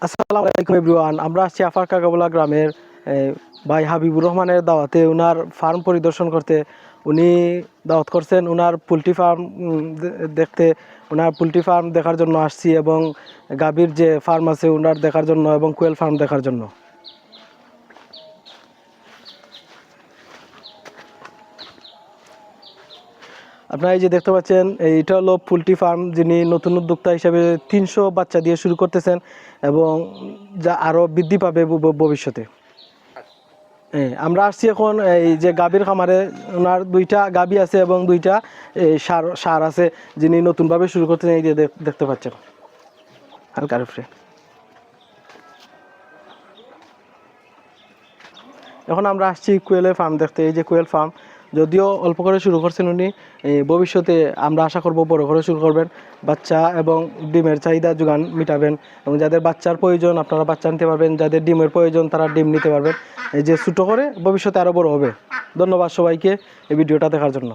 আসসালামু আলাইকুম এভরিওয়ান। আমরা আসছি আফার কাকাবুলা গ্রামের ভাই হাবিবুর রহমানের দাওয়াতে ওনার ফার্ম পরিদর্শন করতে। উনি দাওয়াত করছেন ওনার পোলট্রি ফার্ম দেখতে। ওনার পোলট্রি ফার্ম দেখার জন্য আসছি এবং গাভীর যে ফার্ম আছে ওনার দেখার জন্য এবং কোয়েল ফার্ম দেখার জন্য। আপনারা এই যে দেখতে পাচ্ছেন এইটা হলো পোলট্রি ফার্ম, যিনি নতুন উদ্যোক্তা হিসেবে 300 বাচ্চা দিয়ে শুরু করতেছেন এবং যা আরও বৃদ্ধি পাবে ভবিষ্যতে। আমরা আসছি এখন এই যে গাভীর খামারে। ওনার 2টা গাভী আছে এবং 2টা সার আছে, যিনি নতুনভাবে শুরু করতেছেন। এই যে দেখতে পাচ্ছেন হালকার উপরে। এখন আমরা আসছি কোয়েলের ফার্ম দেখতে। এই যে কোয়েল ফার্ম, যদিও অল্প করে শুরু করছেন উনি, ভবিষ্যতে আমরা আশা করব বড় করে শুরু করবেন। বাচ্চা এবং ডিমের চাহিদা যোগান মিটাবেন এবং যাদের বাচ্চার প্রয়োজন আপনারা বাচ্চা নিতে পারবেন, যাদের ডিমের প্রয়োজন তারা ডিম নিতে পারবেন। এই যে ছোটো করে ভবিষ্যতে আরও বড় হবে। ধন্যবাদ সবাইকে এই ভিডিওটা দেখার জন্য।